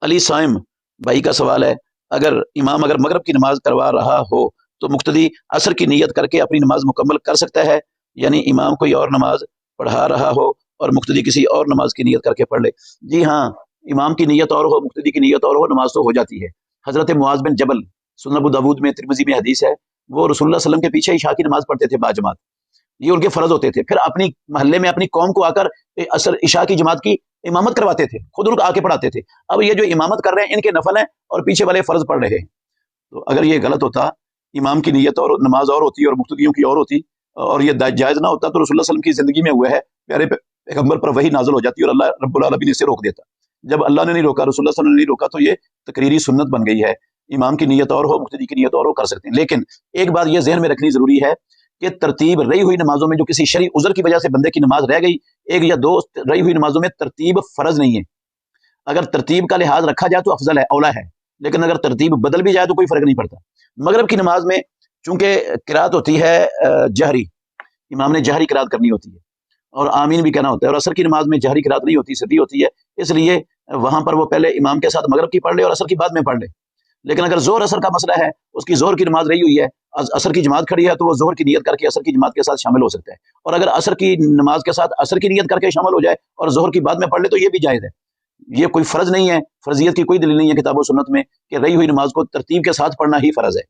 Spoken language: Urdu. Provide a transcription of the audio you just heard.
علی صائم بھائی کا سوال ہے، اگر امام مغرب کی نماز کروا رہا ہو تو مقتدی عصر کی نیت کر کے اپنی نماز مکمل کر سکتا ہے؟ یعنی امام کوئی اور نماز پڑھا رہا ہو اور مقتدی کسی اور نماز کی نیت کر کے پڑھ لے؟ جی ہاں، امام کی نیت اور ہو، مقتدی کی نیت اور ہو، نماز تو ہو جاتی ہے۔ حضرت معاذ بن جبل، سنن ابو داود میں، ترمذی میں حدیث ہے، وہ رسول اللہ صلی اللہ علیہ وسلم کے پیچھے عشاء کی نماز پڑھتے تھے باجماعت، یہ ان کے فرض ہوتے تھے۔ پھر اپنی محلے میں اپنی قوم کو آ کر اثر عشاء کی جماعت کی امامت کرواتے تھے، خود ان کو آ کے پڑھاتے تھے۔ اب یہ جو امامت کر رہے ہیں ان کے نفل ہیں اور پیچھے والے فرض پڑھ رہے ہیں، تو اگر یہ غلط ہوتا، امام کی نیت اور نماز اور ہوتی اور مقتدیوں کی اور ہوتی، اور یہ جائز نہ ہوتا تو رسول اللہ صلی اللہ علیہ وسلم کی زندگی میں ہوا ہے، پیارے پیغمبر پر وہی نازل ہو جاتی اور اللہ رب العالمین نے اسے روک دیتا۔ جب اللہ نے نہیں روکا، رسول اللہ صلی اللہ علیہ وسلم نے نہیں روکا، تو یہ تقریری سنت بن گئی ہے۔ امام کی نیت اور ہو، مقتدی کی نیت اور ہو، کر سکتے ہیں۔ لیکن ایک بات یہ ذہن میں رکھنی ضروری ہے کہ ترتیب رہی ہوئی نمازوں میں جو کسی شرعی عذر کی وجہ سے بندے کی نماز رہ گئی، ایک یا دو رہی ہوئی نمازوں میں ترتیب فرض نہیں ہے۔ اگر ترتیب کا لحاظ رکھا جائے تو افضل ہے، اولا ہے، لیکن اگر ترتیب بدل بھی جائے تو کوئی فرق نہیں پڑتا۔ مغرب کی نماز میں چونکہ قرات ہوتی ہے جہری، امام نے جہری قرات کرنی ہوتی ہے اور آمین بھی کہنا ہوتا ہے، اور عصر کی نماز میں جہری قرات نہیں ہوتی، سری ہوتی ہے، اس لیے وہاں پر وہ پہلے امام کے ساتھ مغرب کی پڑھ لے اور عصر کی بعد میں پڑھ لے۔ لیکن اگر زہر عصر کا مسئلہ ہے، اس کی زہر کی نماز رہی ہوئی ہے، عصر کی جماعت کھڑی ہے، تو وہ زہر کی نیت کر کے عصر کی جماعت کے ساتھ شامل ہو سکتا ہے، اور اگر عصر کی نماز کے ساتھ عصر کی نیت کر کے شامل ہو جائے اور زہر کی بعد میں پڑھ لے تو یہ بھی جائز ہے۔ یہ کوئی فرض نہیں ہے، فرضیت کی کوئی دلیل نہیں ہے کتاب و سنت میں کہ رہی ہوئی نماز کو ترتیب کے ساتھ پڑھنا ہی فرض ہے۔